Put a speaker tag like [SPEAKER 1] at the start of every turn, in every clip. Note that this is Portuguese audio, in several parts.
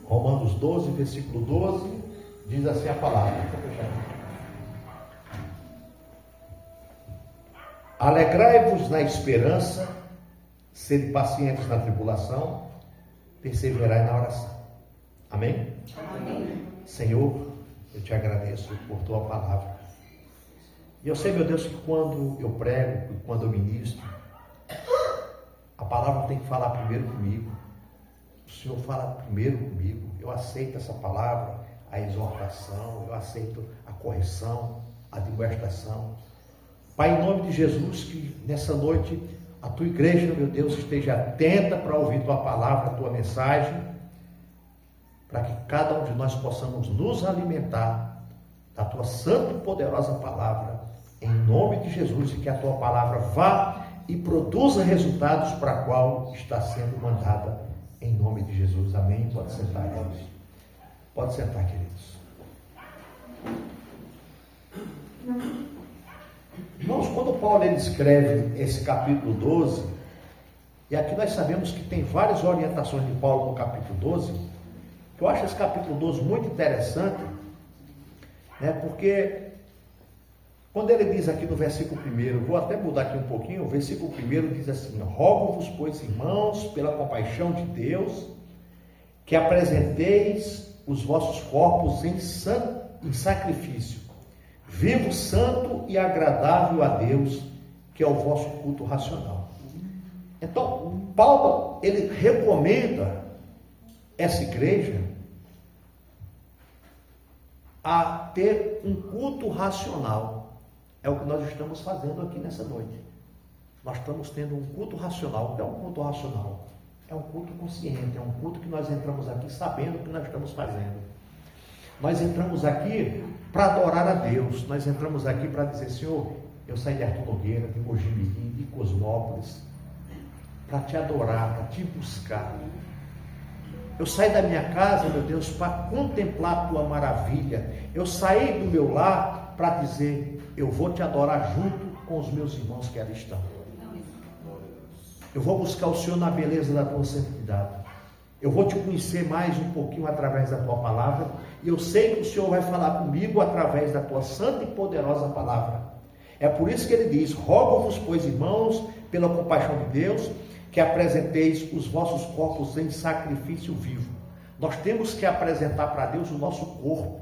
[SPEAKER 1] Romanos 12, versículo 12, diz assim a palavra. Alegrai-vos na esperança, sede pacientes na tribulação, perseverai na oração. Amém?
[SPEAKER 2] Amém.
[SPEAKER 1] Senhor, eu te agradeço por tua palavra. E eu sei, meu Deus, que quando eu prego, quando eu ministro, a palavra tem que falar primeiro comigo. O Senhor fala primeiro comigo. Eu aceito essa palavra, a exortação, eu aceito a correção, a admoestação. Pai, em nome de Jesus, que nessa noite a tua igreja, meu Deus, esteja atenta para ouvir tua palavra, tua mensagem, para que cada um de nós possamos nos alimentar da tua santa e poderosa palavra, em nome de Jesus, e que a tua palavra vá e produza resultados para a qual está sendo mandada, em nome de Jesus. Amém? Pode sentar, queridos. Pode sentar, queridos. Irmãos, quando Paulo ele escreve esse capítulo 12, e aqui nós sabemos que tem várias orientações de Paulo no capítulo 12, que eu acho esse capítulo 12 muito interessante, né, porque quando ele diz aqui no versículo 1, vou até mudar aqui um pouquinho, o versículo 1 diz assim: rogo-vos, pois, irmãos, pela compaixão de Deus, que apresenteis os vossos corpos em sacrifício, vivo, santo e agradável a Deus, que é o vosso culto racional. Então, Paulo, ele recomenda essa igreja a ter um culto racional. É o que nós estamos fazendo aqui nessa noite. Nós estamos tendo um culto racional. O que é um culto racional? É um culto consciente, é um culto que nós entramos aqui sabendo o que nós estamos fazendo. Nós entramos aqui para adorar a Deus. Nós entramos aqui para dizer: Senhor, eu saí de Arthur Nogueira, de Mogi Mirim, de Cosmópolis, para te adorar, para te buscar. Eu saí da minha casa, meu Deus, para contemplar a tua maravilha. Eu saí do meu lar para dizer: eu vou te adorar junto com os meus irmãos que ali estão. Eu vou buscar o Senhor na beleza da tua santidade. Eu vou te conhecer mais um pouquinho através da tua palavra. E eu sei que o Senhor vai falar comigo através da tua santa e poderosa palavra. É por isso que ele diz: rogo-vos, pois, irmãos, pela compaixão de Deus, que apresenteis os vossos corpos em sacrifício vivo. Nós temos que apresentar para Deus o nosso corpo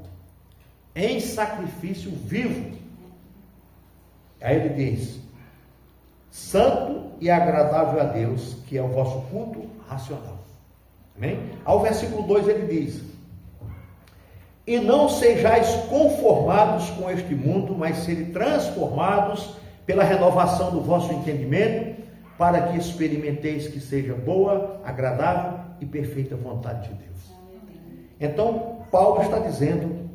[SPEAKER 1] em sacrifício vivo. Aí ele diz: santo e agradável a Deus, que é o vosso culto racional. Amém? Ao versículo 2 ele diz: e não sejais conformados com este mundo, mas sede transformados pela renovação do vosso entendimento, para que experimenteis que seja boa, agradável e perfeita vontade de Deus. Então, Paulo está dizendo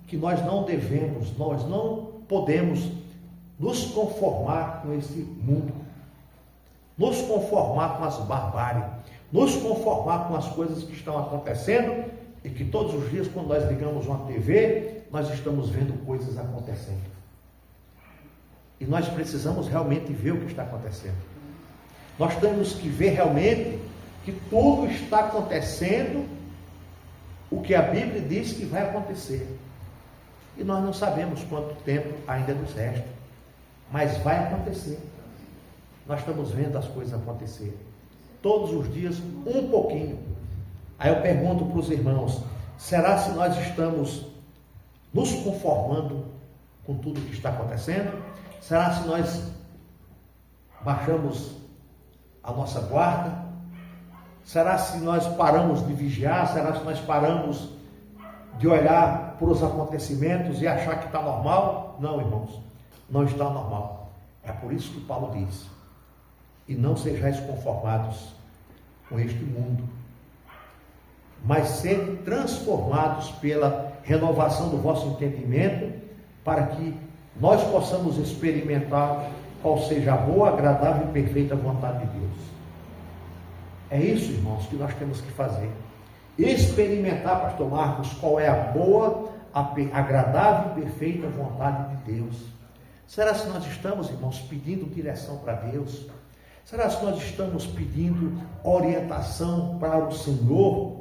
[SPEAKER 1] que nós não devemos, nós não podemos nos conformar com esse mundo, nos conformar com as barbáries, nos conformar com as coisas que estão acontecendo, e que todos os dias, quando nós ligamos uma TV, nós estamos vendo coisas acontecendo. E nós precisamos realmente ver o que está acontecendo. Nós temos que ver realmente que tudo está acontecendo, o que a Bíblia diz que vai acontecer. E nós não sabemos quanto tempo ainda nos resta, mas vai acontecer. Nós estamos vendo as coisas acontecer. Todos os dias, um pouquinho. Aí eu pergunto para os irmãos: será se nós estamos nos conformando com tudo que está acontecendo? Será se nós baixamos a nossa guarda? Será se nós paramos de vigiar? Será se nós paramos de olhar para os acontecimentos e achar que está normal? Não, irmãos, não está normal. É por isso que Paulo diz: e não sejais conformados com este mundo, mas sede transformados pela renovação do vosso entendimento, para que nós possamos experimentar qual seja a boa, agradável e perfeita vontade de Deus. É isso, irmãos, que nós temos que fazer. Experimentar, pastor Marcos, qual é a boa, agradável e perfeita vontade de Deus. Será se nós estamos, irmãos, pedindo direção para Deus? Será se nós estamos pedindo orientação para o Senhor?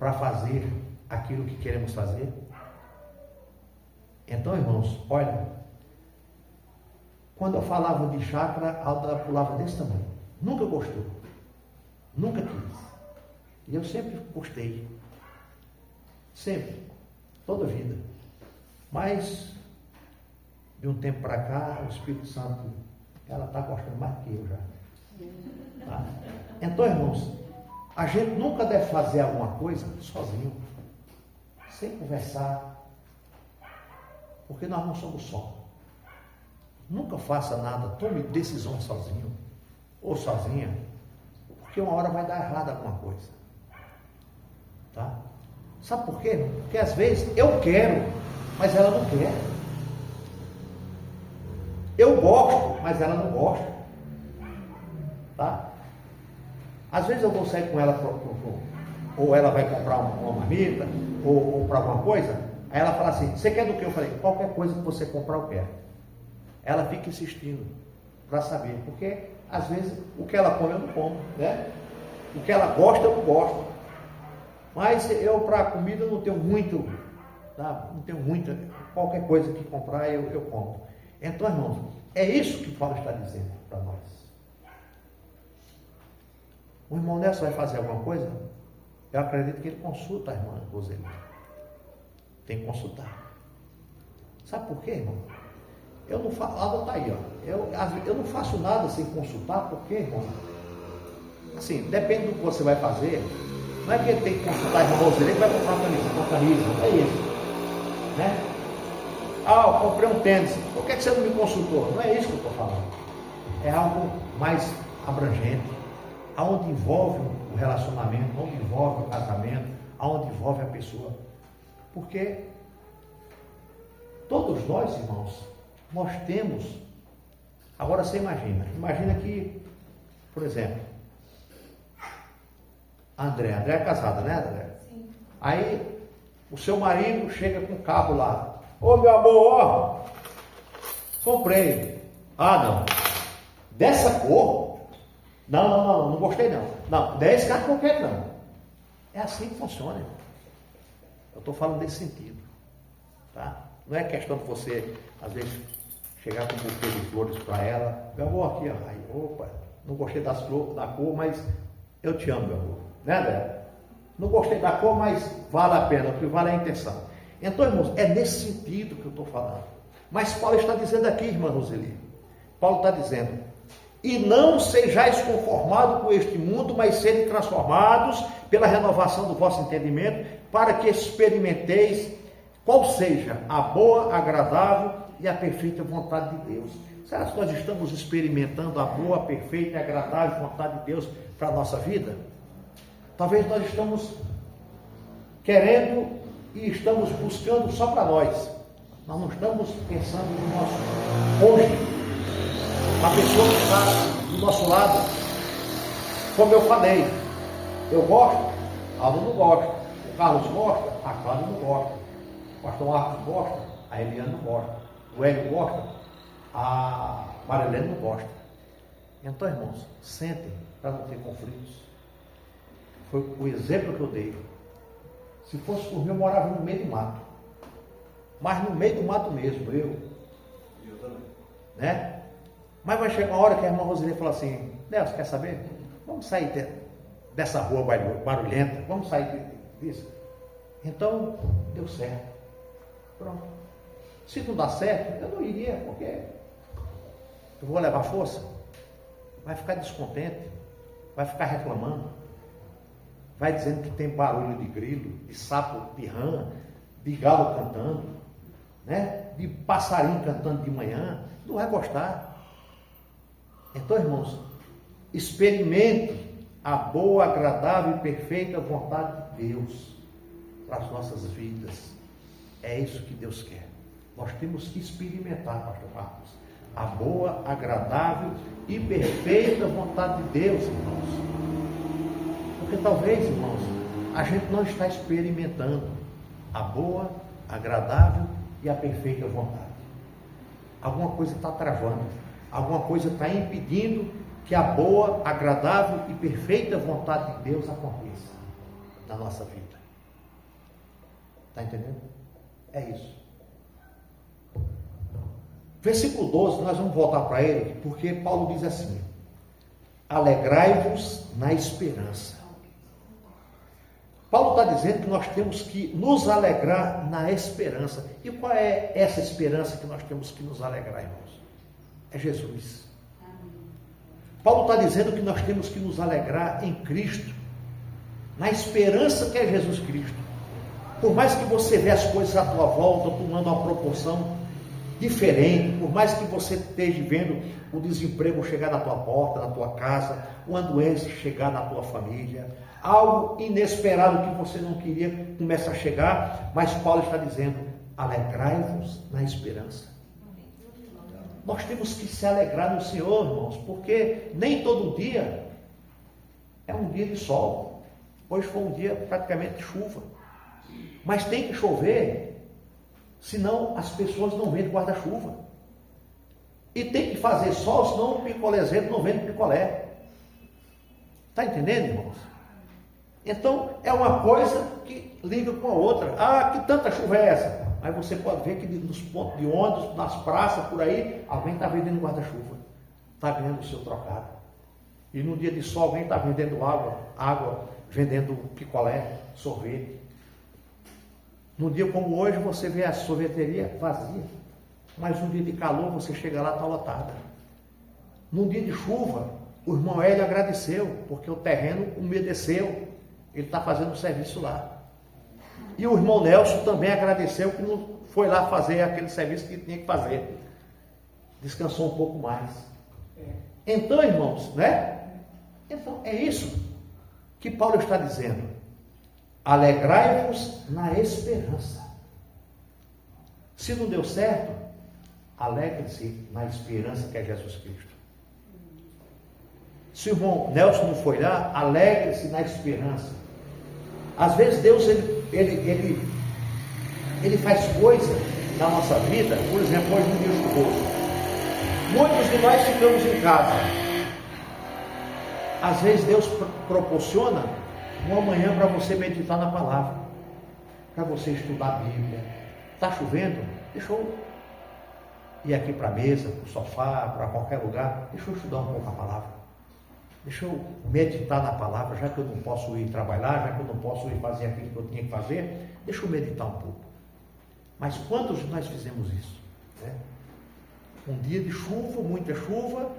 [SPEAKER 1] para fazer aquilo que queremos fazer? Então, irmãos, olha, quando eu falava de chácara, a Alda pulava desse tamanho. Nunca gostou. Nunca quis. E eu sempre gostei. Sempre. Toda a vida. Mas, de um tempo para cá, o Espírito Santo, ela está gostando mais do que eu já. Tá? Então, irmãos, a gente nunca deve fazer alguma coisa sozinho, sem conversar, porque nós não somos só. Nunca faça nada, tome decisão sozinho ou sozinha, porque uma hora vai dar errado alguma coisa. Tá? Sabe por quê? Porque às vezes eu quero, mas ela não quer. Eu gosto, mas ela não gosta. Tá? Às vezes eu vou sair com ela, ou ela vai comprar uma marmita, ou para alguma coisa, aí ela fala assim, você quer do que? Eu falei, qualquer coisa que você comprar eu quero. Ela fica insistindo para saber, porque às vezes o que ela come eu não como, né? O que ela gosta eu não gosto. Mas eu para comida não tenho muito, tá? Não tenho muita, qualquer coisa que comprar eu compro. Então, irmãos, é isso que Paulo está dizendo para nós. O irmão Nelson vai fazer alguma coisa? Eu acredito que ele consulta a irmã Roseli. Tem que consultar. Sabe por quê, irmão? Eu não faço, a Alda está aí, ó. Eu não faço nada sem consultar, porque, irmão, assim, depende do que você vai fazer. Não é que ele tem que consultar a irmã Roseli que vai comprar uma camisa, não é isso, né? Ah, eu comprei um tênis, por que você não me consultou? Não é isso que eu estou falando. É algo mais abrangente, aonde envolve o relacionamento, onde envolve o casamento, aonde envolve a pessoa. Porque todos nós, irmãos, nós temos. Agora você imagina que, por exemplo, a André é casada, né, André? Sim. Aí o seu marido chega com o cabo lá. Ô meu amor, ó, comprei. Ah, não. Dessa cor? Não gostei não. Não, 10 carros qualquer não. É assim que funciona, irmão. Eu estou falando desse sentido. Tá? Não é questão de você, às vezes, chegar com um buquê de flores para ela. Meu amor, aqui, ó. Aí, opa, não gostei das flores, da cor, mas eu te amo, meu amor. Né, André? Não gostei da cor, mas vale a pena, o que vale é a intenção. Então, irmãos, é nesse sentido que eu estou falando. Mas Paulo está dizendo aqui, irmã Roseli. Paulo está dizendo, e não sejais conformados com este mundo, mas serem transformados pela renovação do vosso entendimento, para que experimenteis qual seja a boa, agradável e a perfeita vontade de Deus. Será que nós estamos experimentando a boa, perfeita e agradável vontade de Deus para a nossa vida? Talvez nós estamos querendo e estamos buscando só para nós. Nós não estamos pensando no nosso cônjuge, na pessoa que está do nosso lado. Como eu falei, eu gosto, a Aldo não gosta, o Carlos gosta, a Cláudia não gosta, o pastor Marcos gosta, a Eliana não gosta, o Hélio gosta, a Marilene não gosta. Então, irmãos, sentem para não ter conflitos. Foi o exemplo que eu dei. Se fosse por mim, eu morava no meio do mato. Mas no meio do mato mesmo, eu também. Né? Mas vai chegar uma hora que a irmã Roseli fala assim, Nelson, quer saber? Vamos sair dessa rua barulhenta, vamos sair disso. Então, deu certo. Pronto. Se não dá certo, eu não iria, porque eu vou levar força. Vai ficar descontente, vai ficar reclamando. Vai dizendo que tem barulho de grilo, de sapo, de rã, de galo cantando, né? De passarinho cantando de manhã. Não vai gostar. Então, irmãos, experimente a boa, agradável e perfeita vontade de Deus para as nossas vidas. É isso que Deus quer. Nós temos que experimentar, pastor Marcos, a boa, agradável e perfeita vontade de Deus, irmãos. Porque talvez, irmãos, a gente não está experimentando a boa, agradável e a perfeita vontade. Alguma coisa está travando, alguma coisa está impedindo que a boa, agradável e perfeita vontade de Deus aconteça na nossa vida. Está entendendo? É isso. Versículo 12, nós vamos voltar para ele, porque Paulo diz assim: alegrai-vos na esperança. Paulo está dizendo que nós temos que nos alegrar na esperança. E qual é essa esperança que nós temos que nos alegrar, irmãos? É Jesus. Paulo está dizendo que nós temos que nos alegrar em Cristo, na esperança que é Jesus Cristo. Por mais que você vê as coisas à tua volta tomando uma proporção diferente, por mais que você esteja vendo o desemprego chegar na tua porta, na tua casa, uma doença chegar na tua família, algo inesperado que você não queria começa a chegar, mas Paulo está dizendo: alegrai-vos na esperança. Nós temos que se alegrar no Senhor, irmãos, porque nem todo dia é um dia de sol. Hoje foi um dia praticamente de chuva, mas tem que chover, senão as pessoas não vendem guarda-chuva. E tem que fazer sol, senão o picolézeiro não vende picolé. Está entendendo, irmãos? Então, é uma coisa que liga com a outra. Ah, que tanta chuva é essa? Aí você pode ver que nos pontos de ônibus, nas praças, por aí, alguém está vendendo guarda-chuva. Está ganhando o seu trocado. E no dia de sol, alguém está vendendo água, vendendo picolé, sorvete. Num dia como hoje, você vê a sorveteria vazia. Mas num dia de calor, você chega lá, está lotada. Num dia de chuva, o irmão Hélio agradeceu, porque o terreno umedeceu. Ele está fazendo o serviço lá. E o irmão Nelson também agradeceu que não foi lá fazer aquele serviço que tinha que fazer. Descansou um pouco mais. Então, irmãos, né? Então, é isso que Paulo está dizendo. Alegrai-vos na esperança. Se não deu certo, alegre-se na esperança que é Jesus Cristo. Se o irmão Nelson não foi lá, alegre-se na esperança. Às vezes Deus ele faz coisas na nossa vida. Por exemplo, hoje no dia chuvoso, muitos de nós ficamos em casa. Às vezes Deus proporciona uma manhã para você meditar na palavra, para você estudar a Bíblia. Está chovendo? Deixa eu ir aqui para a mesa, para o sofá, para qualquer lugar. Deixa eu estudar um pouco a palavra. Deixa eu meditar na palavra, já que eu não posso ir trabalhar, já que eu não posso ir fazer aquilo que eu tinha que fazer, deixa eu meditar um pouco. Mas quantos de nós fizemos isso? Né? Um dia de chuva, muita chuva,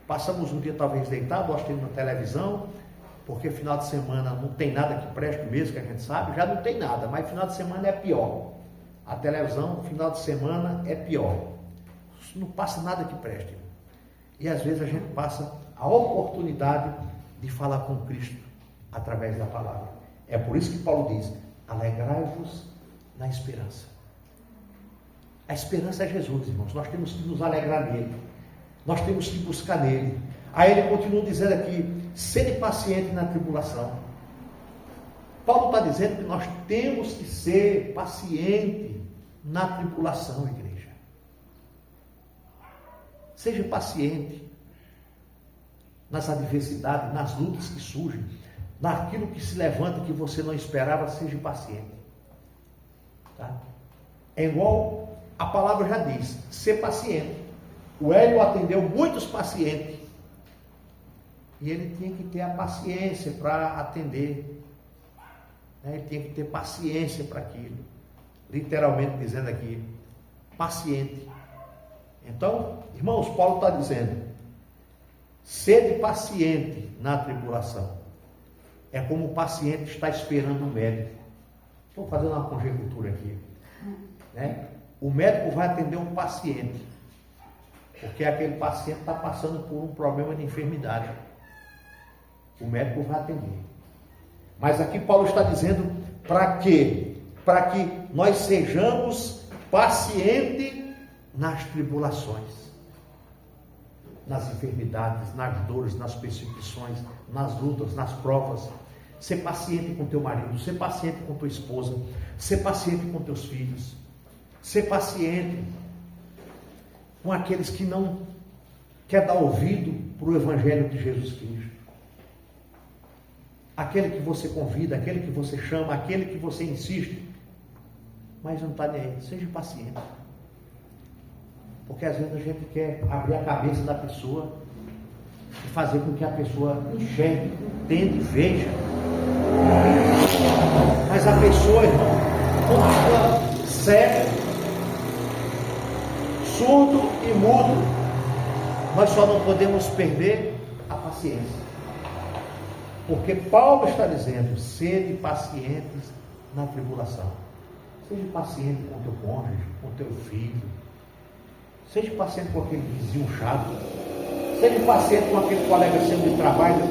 [SPEAKER 1] passamos um dia talvez deitado, assistindo na televisão, porque final de semana não tem nada que preste mesmo, que a gente sabe, já não tem nada, mas final de semana é pior. A televisão, final de semana é pior. Não passa nada que preste. E às vezes a gente passa a oportunidade de falar com Cristo através da palavra. É por isso que Paulo diz: alegrai-vos na esperança. A esperança é Jesus, irmãos. Nós temos que nos alegrar nele. Nós temos que buscar nele. Aí ele continua dizendo aqui: sede paciente na tribulação. Paulo está dizendo que nós temos que ser paciente na tribulação, igreja. Seja paciente nas adversidades, nas lutas que surgem, naquilo que se levanta que você não esperava. Seja paciente. Tá? É igual a palavra já diz: ser paciente. O Hélio atendeu muitos pacientes e ele tinha que ter a paciência para atender, né? Ele tinha que ter paciência para aquilo, literalmente dizendo aqui, paciente. Então, irmãos, Paulo está dizendo: sede paciente na tribulação. É como o paciente está esperando o médico. Estou fazendo uma conjectura aqui, né? O médico vai atender um paciente, porque aquele paciente está passando por um problema de enfermidade. O médico vai atender. Mas aqui Paulo está dizendo para quê? Para que nós sejamos pacientes nas tribulações, nas enfermidades, nas dores, nas perseguições, nas lutas, nas provas. Ser paciente com teu marido, ser paciente com tua esposa, ser paciente com teus filhos, ser paciente com aqueles que não quer dar ouvido para o Evangelho de Jesus Cristo. Aquele que você convida, aquele que você chama, aquele que você insiste mas não está nem aí. Seja paciente. Porque às vezes a gente quer abrir a cabeça da pessoa e fazer com que a pessoa enxergue, entenda e veja. Mas a pessoa, irmão, continua cego, surdo e mudo. Nós só não podemos perder a paciência. Porque Paulo está dizendo, sede pacientes na tribulação. Seja paciente com o teu cônjuge, com o teu filho. Seja paciente com aquele vizinho chato. Seja paciente com aquele colega seu de trabalho,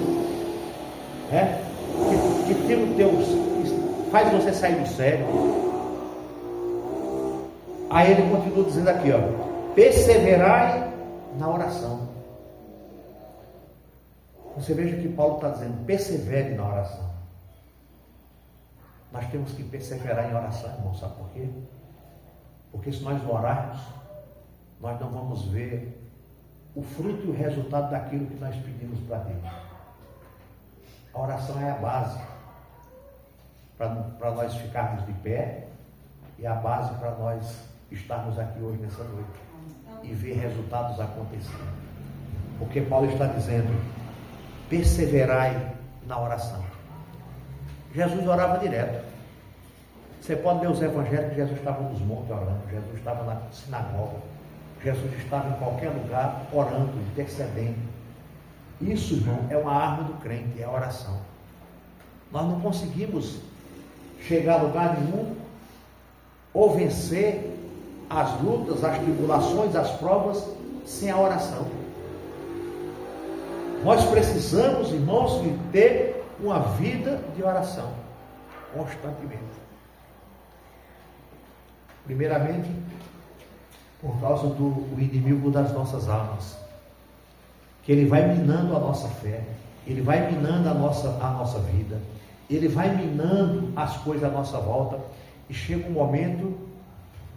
[SPEAKER 1] né? Que tira o teu, faz você sair do sério. Aí ele continua dizendo aqui, ó, perseverai na oração. Você veja que Paulo está dizendo, persevere na oração. Nós temos que perseverar em oração, irmão, sabe por quê? Porque se nós não orarmos, nós não vamos ver o fruto e o resultado daquilo que nós pedimos para Deus. A oração é a base para nós ficarmos de pé e a base para nós estarmos aqui hoje nessa noite e ver resultados acontecendo. Porque Paulo está dizendo, perseverai na oração. Jesus orava direto. Você pode ler os evangelhos que Jesus estava nos montes orando, Jesus estava na sinagoga, Jesus estava em qualquer lugar orando, intercedendo. Isso, irmão, é uma arma do crente, é a oração. Nós não conseguimos chegar a lugar nenhum ou vencer as lutas, as tribulações, as provas sem a oração. Nós precisamos, irmãos, de ter uma vida de oração constantemente. Primeiramente, por causa do inimigo das nossas almas, que ele vai minando a nossa fé, ele vai minando a nossa vida, ele vai minando as coisas à nossa volta, e chega um momento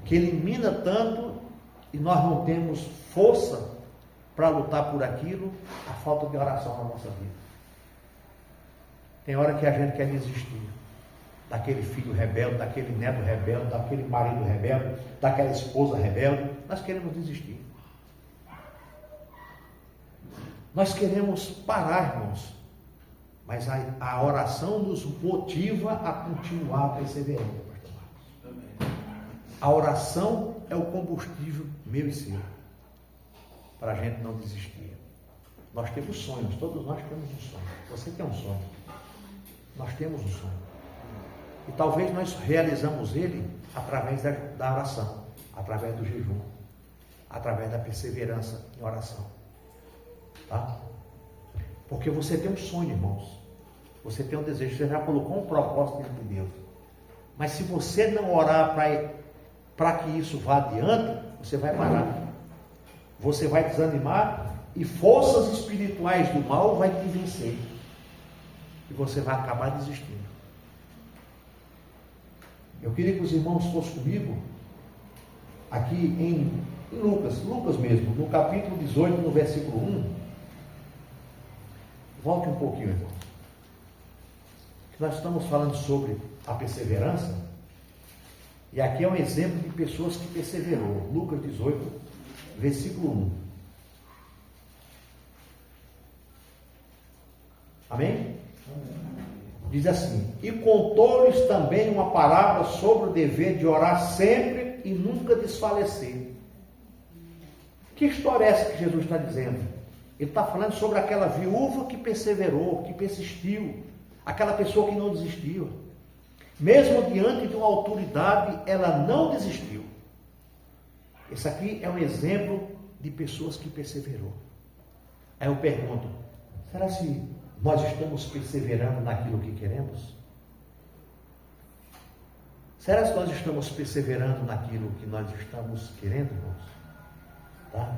[SPEAKER 1] que ele mina tanto e nós não temos força para lutar por aquilo, a falta de oração na nossa vida. Tem hora que a gente quer desistir daquele filho rebelde, daquele neto rebelde, daquele marido rebelde, daquela esposa rebelde. Nós queremos desistir. Nós queremos parar, irmãos. Mas a oração nos motiva a continuar perseverando, pastor Marcos. A oração é o combustível meu e seu, para a gente não desistir. Nós temos sonhos, todos nós temos um sonho. Você tem um sonho. Nós temos um sonho. E talvez nós realizamos ele através da oração, através do jejum, através da perseverança em oração. Tá? Porque você tem um sonho, irmãos. Você tem um desejo, você já colocou um propósito dentro de Deus. Mas se você não orar para que isso vá adiante, você vai parar. Você vai desanimar e forças espirituais do mal vai te vencer. E você vai acabar desistindo. Eu queria que os irmãos fossem comigo aqui em Lucas mesmo, no capítulo 18, no versículo 1. Volte um pouquinho, irmão. Que nós estamos falando sobre a perseverança. E aqui é um exemplo de pessoas que perseverou. Lucas 18, versículo 1. Amém? Diz assim: e contou-lhes também uma parábola sobre o dever de orar sempre e nunca desfalecer. Que história é essa que Jesus está dizendo? Ele está falando sobre aquela viúva que perseverou, que persistiu, aquela pessoa que não desistiu. Mesmo diante de uma autoridade, ela não desistiu. Esse aqui é um exemplo de pessoas que perseverou. Aí eu pergunto, será se nós estamos perseverando naquilo que queremos? Será que nós estamos perseverando naquilo que nós estamos querendo, irmãos? Tá?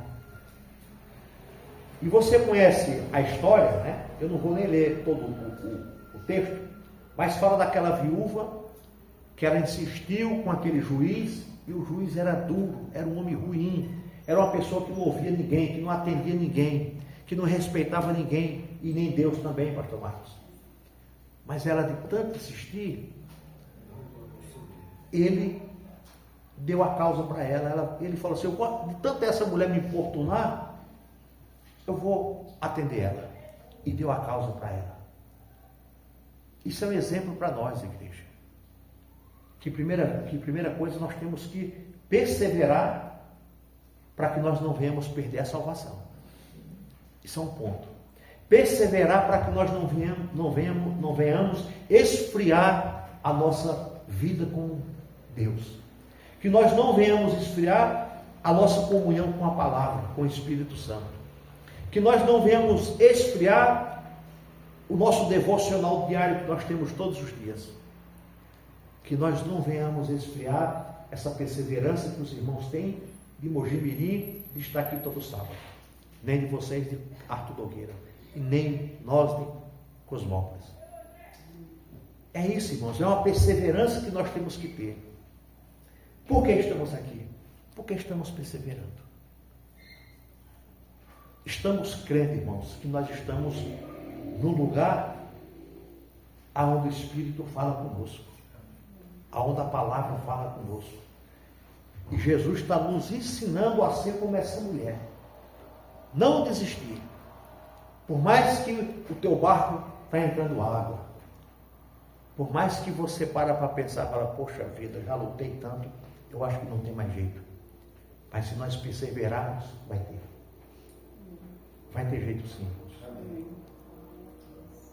[SPEAKER 1] E você conhece a história, né? Eu não vou nem ler todo o texto, mas fala daquela viúva que ela insistiu com aquele juiz, e o juiz era duro, era um homem ruim, era uma pessoa que não ouvia ninguém, que não atendia ninguém, que não respeitava ninguém, e nem Deus também, pastor Marcos. Mas ela, de tanto insistir, ele deu a causa para ela. Ele falou assim, de tanto essa mulher me importunar, eu vou atender ela. E deu a causa para ela. Isso é um exemplo para nós, igreja. Que primeira coisa, nós temos que perseverar para que nós não venhamos perder a salvação. Isso é um ponto. Perseverar para que nós não venhamos esfriar a nossa vida com Deus. Que nós não venhamos esfriar a nossa comunhão com a palavra, com o Espírito Santo. Que nós não venhamos esfriar o nosso devocional diário que nós temos todos os dias. Que nós não venhamos esfriar essa perseverança que os irmãos têm de Mojimirim, de estar aqui todo sábado. Nem de vocês de Arthur Nogueira. E nem nós de Cosmópolis. É isso, irmãos. É uma perseverança que nós temos que ter. Por que estamos aqui? Porque estamos perseverando. Estamos crendo, irmãos, que nós estamos no lugar aonde o Espírito fala conosco, aonde a palavra fala conosco. E Jesus está nos ensinando a ser como essa mulher. Não desistir. Por mais que o teu barco está entrando água, por mais que você para pensar, fala, poxa vida, já lutei tanto, eu acho que não tem mais jeito. Mas se nós perseverarmos, vai ter. Vai ter jeito sim.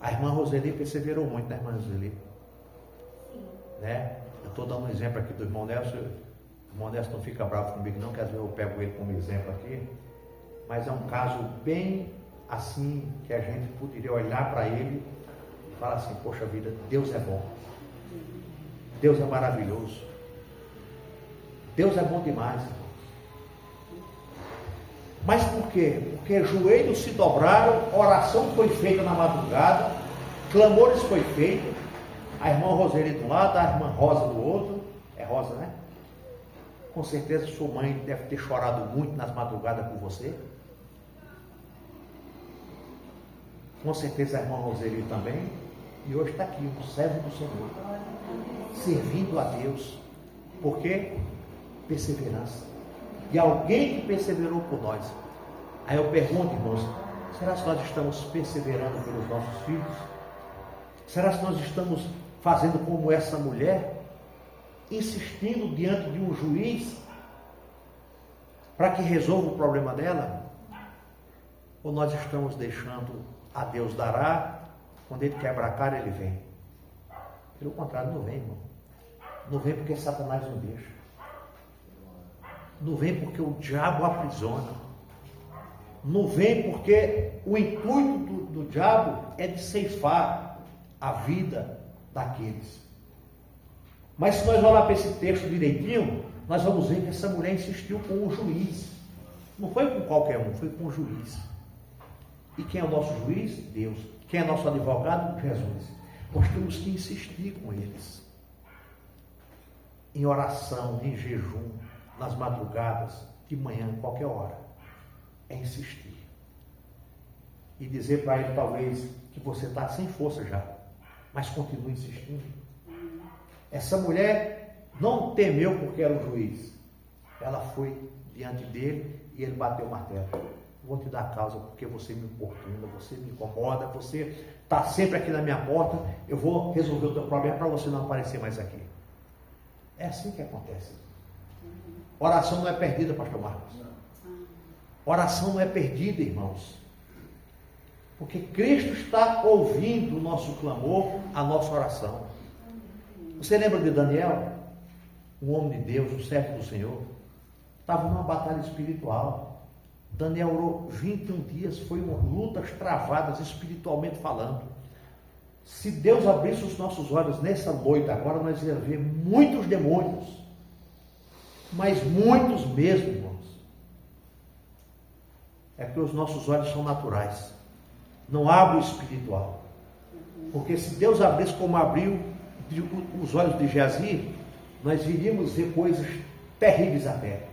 [SPEAKER 1] A irmã Roseli perseverou muito, né, irmã Roseli? Né? Eu estou dando um exemplo aqui do irmão Nelson. O irmão Nelson não fica bravo comigo não, que às vezes eu pego ele como exemplo aqui. Mas é um caso bem assim, que a gente poderia olhar para ele e falar assim, poxa vida, Deus é bom. Deus é maravilhoso. Deus é bom demais, irmãos. Mas por quê? Porque joelhos se dobraram, oração foi feita na madrugada, clamores foi feito, a irmã Roseli de um lado, a irmã Rosa do outro, é Rosa, né? Com certeza sua mãe deve ter chorado muito nas madrugadas por você. Com certeza a irmã Roseli também. E hoje está aqui, um servo do Senhor, servindo a Deus. Por quê? Perseverança. De alguém que perseverou por nós. Aí eu pergunto, irmãos, será que nós estamos perseverando pelos nossos filhos? Será que nós estamos fazendo como essa mulher, insistindo diante de um juiz para que resolva o problema dela? Ou nós estamos deixando a Deus dará, quando Ele quebra a cara, Ele vem? Pelo contrário, não vem, irmão. Não vem porque Satanás não deixa. Não vem porque o diabo aprisiona. Não vem porque o intuito do diabo é de ceifar a vida daqueles. Mas se nós olhar para esse texto direitinho, nós vamos ver que essa mulher insistiu com o juiz. Não foi com qualquer um, foi com o juiz. E quem é o nosso juiz? Deus. Quem é nosso advogado? Jesus. Nós temos que insistir com eles. Em oração, em jejum, nas madrugadas, de manhã, qualquer hora. É insistir. E dizer para ele, talvez, que você está sem força já. Mas continue insistindo. Essa mulher não temeu porque era o juiz. Ela foi diante dele e ele bateu o martelo. Vou te dar causa porque você me importuna, você me incomoda, você está sempre aqui na minha porta, eu vou resolver o teu problema para você não aparecer mais aqui. É assim que acontece. Oração não é perdida, pastor Marcos. Oração não é perdida, irmãos. Porque Cristo está ouvindo o nosso clamor, a nossa oração. Você lembra de Daniel? Um homem de Deus, um servo do Senhor. Estava numa batalha espiritual. Daniel orou 21 dias, foi lutas travadas espiritualmente falando. Se Deus abrisse os nossos olhos nessa noite, agora nós íamos ver muitos demônios, mas muitos mesmo, irmãos. É porque os nossos olhos são naturais, não abre o espiritual. Porque se Deus abrisse como abriu os olhos de Geazi, nós iríamos ver coisas terríveis até.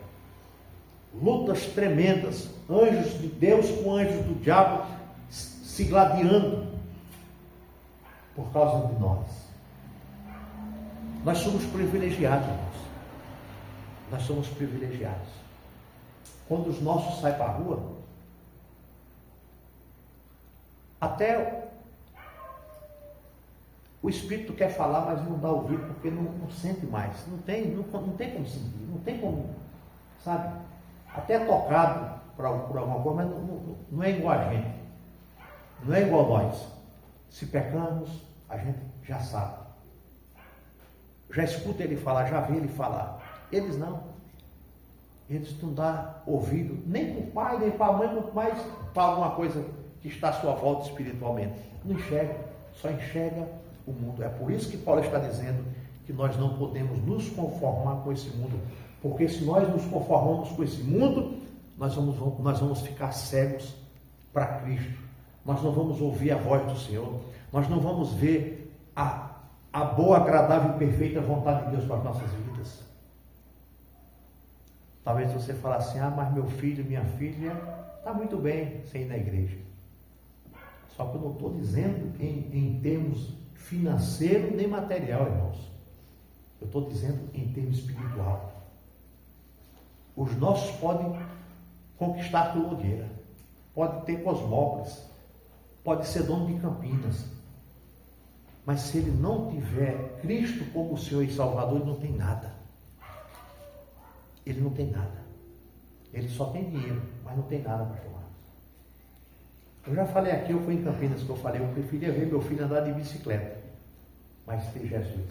[SPEAKER 1] Lutas tremendas, anjos de Deus com anjos do diabo se gladiando por causa de nós. Nós somos privilegiados, irmãos. Nós somos privilegiados. Quando os nossos saem para a rua, até o espírito quer falar, mas não dá ouvido porque não sente mais. Não tem como sentir, não tem como, sabe? Até é tocado por alguma coisa, mas não é igual a gente. Não é igual a nós. Se pecamos, a gente já sabe. Já escuta ele falar, já vê ele falar. Eles não. Eles não dão ouvido, nem para o pai, nem para a mãe, muito mais para alguma coisa que está à sua volta espiritualmente. Não enxerga, só enxerga o mundo. É por isso que Paulo está dizendo que nós não podemos nos conformar com esse mundo. Porque se nós nos conformamos com esse mundo, nós vamos ficar cegos para Cristo. Nós não vamos ouvir a voz do Senhor. Nós não vamos ver a boa, agradável e perfeita vontade de Deus para as nossas vidas. Talvez você fale assim, mas meu filho, minha filha, está muito bem sem ir na igreja. Só que eu não estou dizendo em termos financeiro nem material, irmãos. Eu estou dizendo em termos espiritual. Os nossos podem conquistar a Nogueira, pode ter Cosmópolis, pode ser dono de Campinas, mas se ele não tiver Cristo como o Senhor e Salvador, ele não tem nada. Ele não tem nada. Ele só tem dinheiro, mas não tem nada para tomar. Eu já falei aqui, eu fui em Campinas que eu falei, eu preferia ver meu filho andar de bicicleta, mas ter Jesus,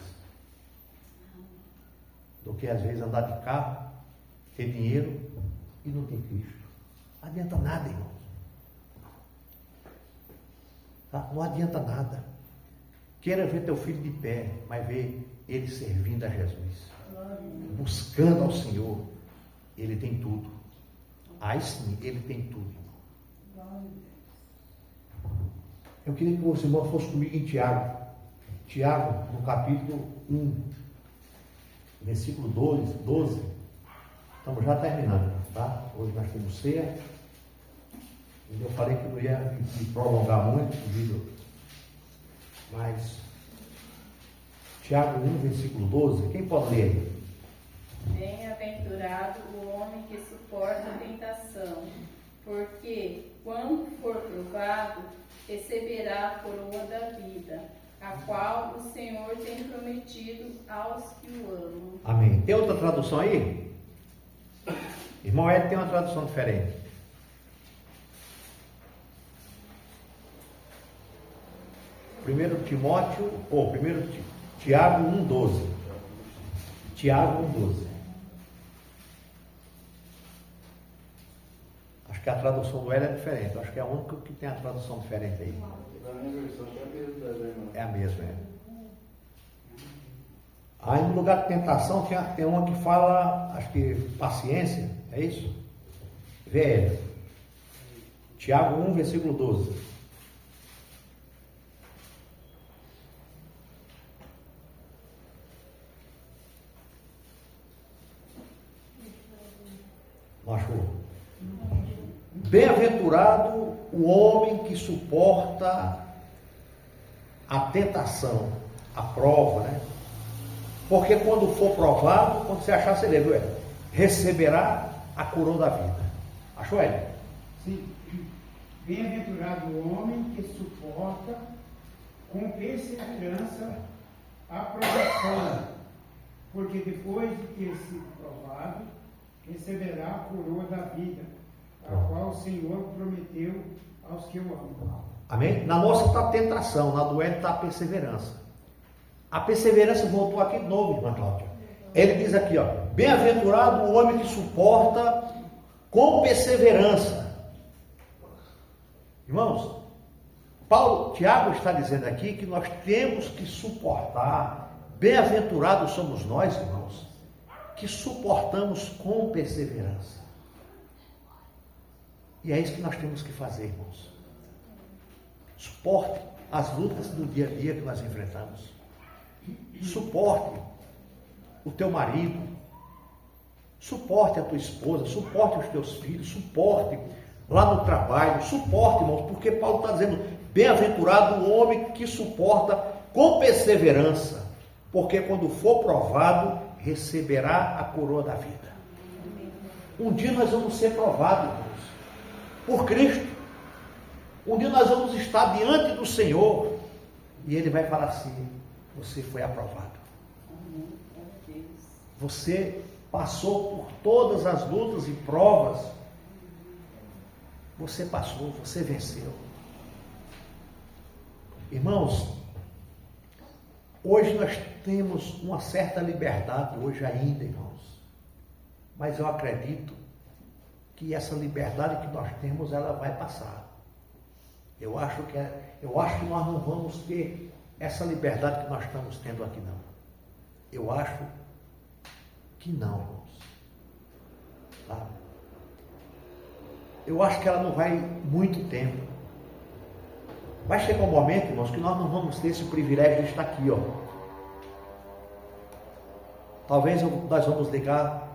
[SPEAKER 1] do que às vezes andar de carro, ter dinheiro e não ter Cristo. Não adianta nada, irmãos. Tá? Não adianta nada. Queira ver teu filho de pé, mas ver ele servindo a Jesus, buscando ao Senhor. Ele tem tudo. Aí sim, ele tem tudo. Eu queria que você, irmão, fosse comigo em Tiago. Tiago, no capítulo 1, versículo 12. Estamos já terminando, tá? Hoje nós temos ceia. Eu falei que não ia me prolongar muito o vídeo. Mas Tiago 1, versículo 12, quem pode ler aí?
[SPEAKER 2] Bem-aventurado o homem que suporta a tentação, porque, quando for provado, receberá a coroa da vida, a qual o Senhor tem prometido aos que o amam.
[SPEAKER 1] Amém. Tem outra tradução aí? Irmão Ed tem uma tradução diferente. Primeiro Tiago 1,12. Tiago 1,12. Acho que a tradução do L é diferente. Acho que é a única que tem a tradução diferente aí. É a mesma, é. Aí no lugar de tentação tem uma que fala, acho que paciência, é isso? Vê, Tiago 1, versículo 12. Achou? Bem-aventurado o homem que suporta a tentação, a prova, né? Porque quando for provado, quando você achar, você lê, viu? Receberá a coroa da vida. Achou, ele?
[SPEAKER 3] Sim. Bem-aventurado o homem que suporta com perseverança a provação, porque depois de ter sido provado, receberá a coroa da vida, a qual o Senhor prometeu aos que o amam.
[SPEAKER 1] Amém? Na nossa está a tentação, na do L está a perseverança. A perseverança voltou aqui de novo, irmã Cláudia. Ele diz aqui, ó, bem-aventurado o homem que suporta com perseverança. Irmãos, Tiago está dizendo aqui que nós temos que suportar. Bem-aventurados somos nós, irmãos, que suportamos com perseverança. E é isso que nós temos que fazer, irmãos. Suporte as lutas do dia a dia que nós enfrentamos. Suporte o teu marido, suporte a tua esposa, suporte os teus filhos, suporte lá no trabalho, suporte, irmãos, porque Paulo está dizendo, bem-aventurado o homem que suporta com perseverança, porque quando for provado, receberá a coroa da vida. Um dia nós vamos ser provados, irmãos, por Cristo. Um dia nós vamos estar diante do Senhor e Ele vai falar assim: você foi aprovado. Você passou por todas as lutas e provas. Você passou, você venceu. Irmãos, hoje nós temos uma certa liberdade, hoje ainda, irmãos. Mas eu acredito que essa liberdade que nós temos, ela vai passar. Eu acho que nós não vamos ter essa liberdade que nós estamos tendo aqui, não. Eu acho que não, irmãos. Tá? Eu acho que ela não vai muito tempo. Vai chegar um momento, irmãos, que nós não vamos ter esse privilégio de estar aqui, ó. Talvez nós vamos ligar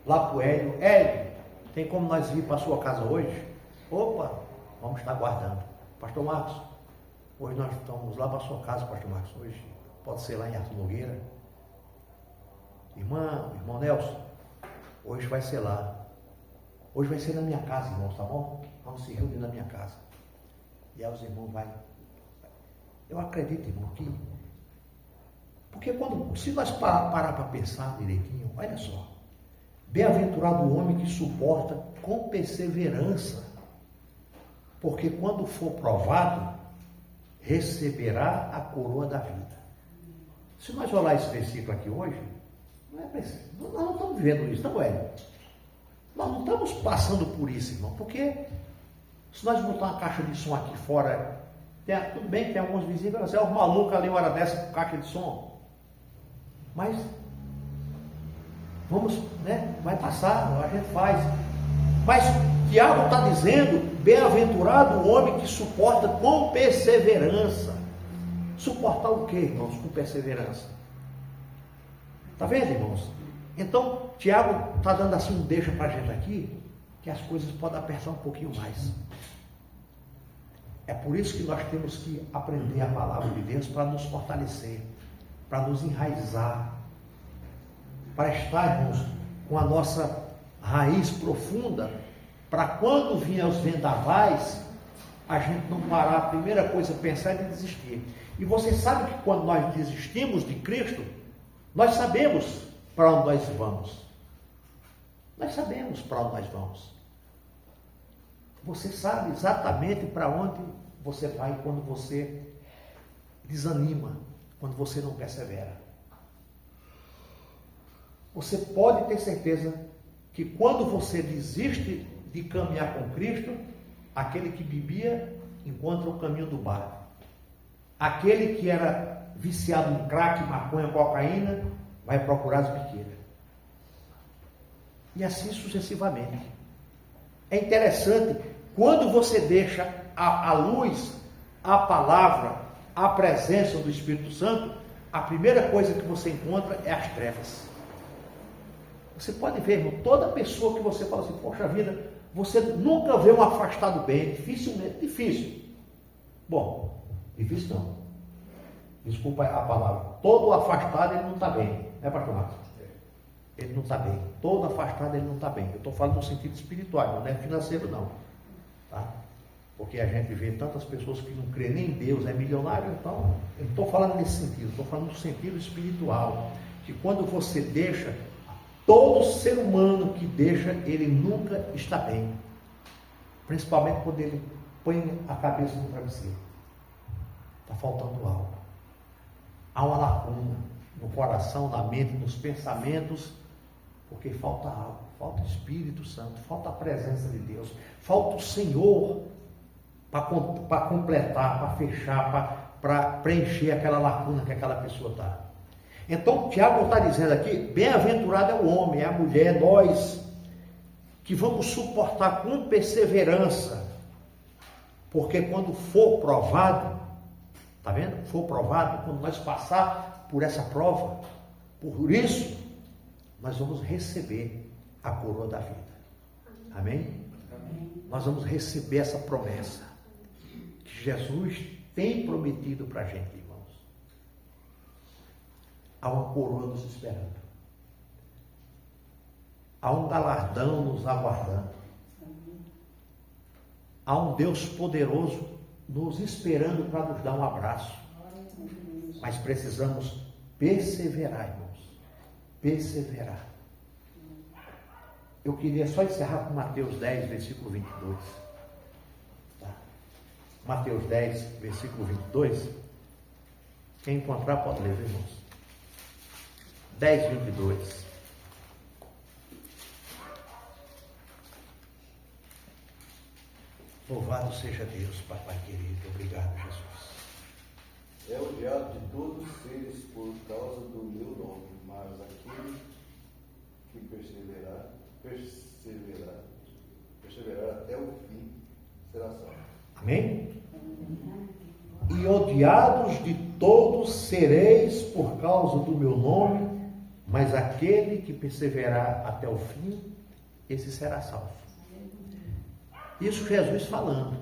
[SPEAKER 1] lá para o Hélio. Hélio, tem como nós ir para a sua casa hoje? Opa, vamos estar aguardando. Pastor Marcos, hoje nós estamos lá para a sua casa, Pastor Marcos. Hoje pode ser lá em Arthur Nogueira. Irmão Nelson, hoje vai ser lá. Hoje vai ser na minha casa, irmãos, tá bom? Vamos se reunir na minha casa. E aí os irmãos vão. Eu acredito, irmão, que... Porque se nós parar para pensar direitinho, olha só. Bem-aventurado o homem que suporta com perseverança. Porque quando for provado, receberá a coroa da vida. Se nós olhar esse versículo aqui hoje, nós não estamos vivendo isso, não é? Nós não estamos passando por isso, irmão, porque se nós botar uma caixa de som aqui fora, tudo bem que tem alguns vizinhos que vão dizer, os malucos ali uma hora dessa com caixa de som, mas vamos, né? Vai passar, a gente faz. Mas Tiago está dizendo, bem-aventurado o homem que suporta com perseverança. Suportar o quê, irmãos, com perseverança? Está vendo, irmãos? Então, Tiago está dando assim um deixa para a gente aqui, que as coisas podem apertar um pouquinho mais. É por isso que nós temos que aprender a palavra de Deus para nos fortalecer, para nos enraizar, para estar, irmãos, com a nossa raiz profunda, para quando vier os vendavais, a gente não parar, a primeira coisa a pensar é de desistir. E você sabe que quando nós desistimos de Cristo, nós sabemos para onde nós vamos. Nós sabemos para onde nós vamos. Você sabe exatamente para onde você vai quando você desanima, quando você não persevera. Você pode ter certeza que quando você desiste de caminhar com Cristo, aquele que bebia encontra o caminho do bar. Aquele que era viciado em crack, maconha, cocaína, vai procurar as biqueiras. E assim sucessivamente. É interessante, quando você deixa a luz, a palavra, a presença do Espírito Santo, a primeira coisa que você encontra é as trevas. Você pode ver, irmão, toda pessoa que você fala assim, poxa vida, você nunca vê um afastado bem, dificilmente, difícil. Bom, difícil não. Desculpa a palavra. Todo afastado ele não está bem. Né, pastor Marcos? Ele não está bem. Todo afastado ele não está bem. Eu estou falando no sentido espiritual, não é financeiro não. Tá? Porque a gente vê tantas pessoas que não creem nem em Deus, é milionário, então, eu não estou falando nesse sentido, estou falando no sentido espiritual. Que quando você deixa, todo ser humano que deixa, ele nunca está bem. Principalmente quando ele põe a cabeça no travesseiro. Está faltando algo. Há uma lacuna no coração, na mente, nos pensamentos, porque falta algo, falta o Espírito Santo, falta a presença de Deus, falta o Senhor para completar, para fechar, para preencher aquela lacuna que aquela pessoa está. Então, Tiago está dizendo aqui, bem-aventurado é o homem, é a mulher, nós, que vamos suportar com perseverança, porque quando for provado, está vendo? For provado, quando nós passar por essa prova, por isso, nós vamos receber a coroa da vida. Amém? Amém? Nós vamos receber essa promessa que Jesus tem prometido para a gente, irmãos. há uma coroa nos esperando. Há um galardão nos aguardando. Há um Deus poderoso nos esperando para nos dar um abraço. Mas precisamos perseverar, irmãos. Perseverar. Eu queria só encerrar com Mateus 10, versículo 22. Tá? Mateus 10, versículo 22. Quem encontrar pode ler, irmãos. 10, 22. Louvado seja Deus, Papai querido. Obrigado, Jesus.
[SPEAKER 4] É odiado de todos os seres por causa do meu nome, mas aquele que perseverar até o fim será salvo.
[SPEAKER 1] Amém? E odiados de todos sereis por causa do meu nome, mas aquele que perseverar até o fim, esse será salvo. Isso Jesus falando.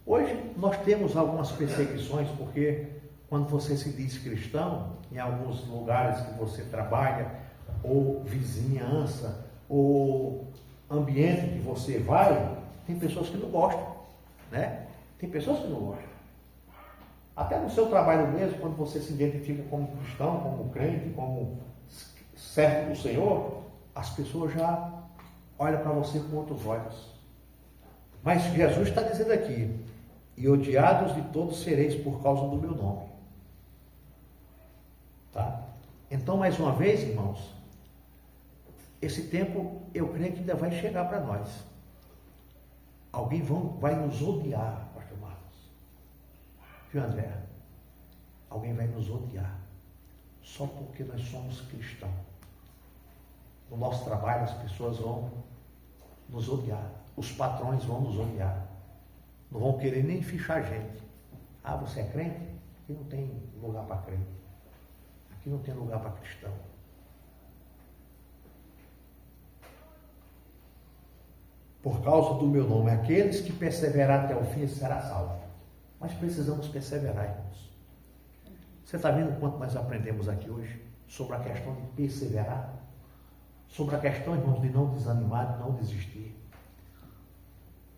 [SPEAKER 1] Hoje nós temos algumas perseguições, porque quando você se diz cristão, em alguns lugares que você trabalha, ou vizinhança, ou ambiente que você vai, tem pessoas que não gostam, né? Tem pessoas que não gostam. Até no seu trabalho mesmo, quando você se identifica como cristão, como crente, como servo do Senhor, as pessoas já olham para você com outros olhos. Mas Jesus está dizendo aqui, e odiados de todos sereis por causa do meu nome. Tá? Então, mais uma vez, irmãos, esse tempo eu creio que ainda vai chegar para nós. Alguém vai nos odiar, pastor Marcos. Viu, André? Alguém vai nos odiar. Só porque nós somos cristãos. No nosso trabalho as pessoas vão nos odiar. Os patrões vão nos odiar. Não vão querer nem fichar a gente. Ah, você é crente? Aqui não tem lugar para crente. Aqui não tem lugar para cristão. Por causa do meu nome, aqueles que perseverar até o fim será salvo. Mas precisamos perseverar, irmãos. Você está vendo quanto nós aprendemos aqui hoje sobre a questão de perseverar? Sobre a questão, irmãos, de não desanimar, de não desistir.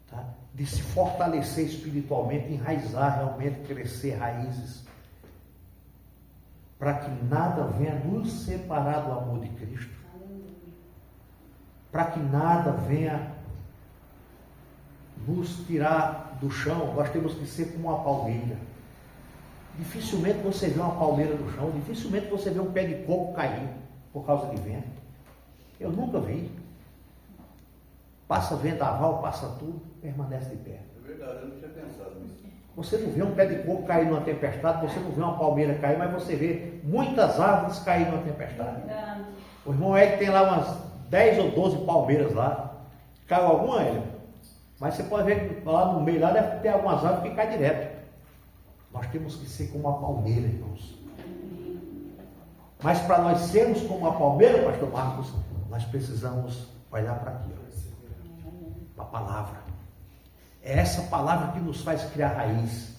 [SPEAKER 1] Tá? De se fortalecer espiritualmente, enraizar realmente, crescer raízes, para que nada venha nos separar do amor de Cristo, para que nada venha nos tirar do chão. Nós temos que ser como uma palmeira. Dificilmente você vê uma palmeira no chão, dificilmente você vê um pé de coco cair por causa de vento. Eu nunca vi. Passa vendaval, passa tudo, permanece de pé.
[SPEAKER 4] É verdade, eu não tinha pensado nisso.
[SPEAKER 1] Você não vê um pé de coco cair numa tempestade, você não vê uma palmeira cair, mas você vê muitas árvores cair numa tempestade. O irmão Hélio tem lá umas 10 ou 12 palmeiras lá. Caiu alguma, Hélio? Mas você pode ver que lá no meio lá deve ter algumas árvores que caem direto. Nós temos que ser como uma palmeira, irmãos. Mas para nós sermos como uma palmeira, pastor Marcos, nós precisamos olhar para aqui, para a palavra. É essa palavra que nos faz criar raiz.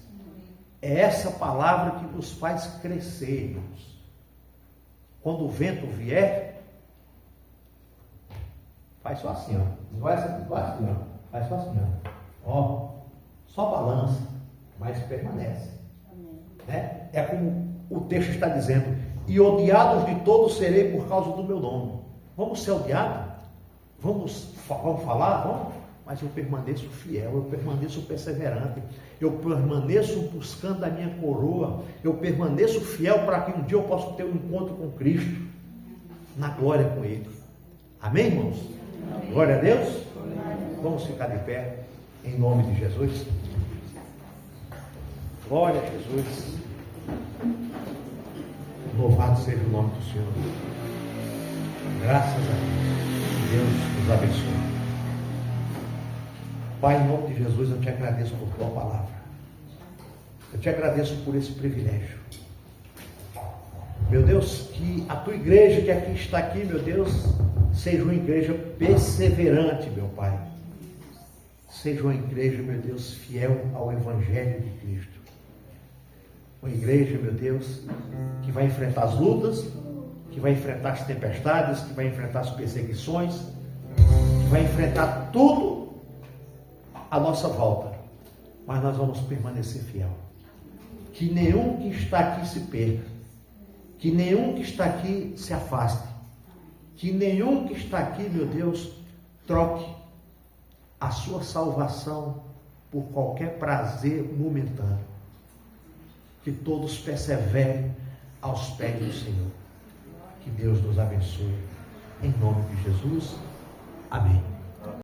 [SPEAKER 1] É essa palavra que nos faz crescer, irmãos. Quando o vento vier, faz só assim, ó. Não é assim, ó. Faz só assim, ó. Só balança, mas permanece. Né? É como o texto está dizendo: e odiados de todos serei por causa do meu nome. Vamos ser odiados? Vamos falar? Vamos? Mas eu permaneço fiel, eu permaneço perseverante, eu permaneço buscando a minha coroa, eu permaneço fiel para que um dia eu possa ter um encontro com Cristo, na glória com Ele. Amém, irmãos? Amém. Glória a Deus? Amém. Vamos ficar de pé, em nome de Jesus. Glória a Jesus. Louvado seja o nome do Senhor. Graças a Deus. Deus nos abençoe. Pai, em nome de Jesus, eu te agradeço por tua palavra. Eu te agradeço por esse privilégio. Meu Deus, que a tua igreja que aqui está aqui, meu Deus, seja uma igreja perseverante, meu Pai. Seja uma igreja, meu Deus, fiel ao Evangelho de Cristo. Uma igreja, meu Deus, que vai enfrentar as lutas, que vai enfrentar as tempestades, que vai enfrentar as perseguições, que vai enfrentar tudo à nossa volta. Mas nós vamos permanecer fiel. Que nenhum que está aqui se perca. Que nenhum que está aqui se afaste. Que nenhum que está aqui, meu Deus, troque a sua salvação por qualquer prazer momentâneo. Que todos perseverem aos pés do Senhor. Que Deus nos abençoe. Em nome de Jesus. Amém.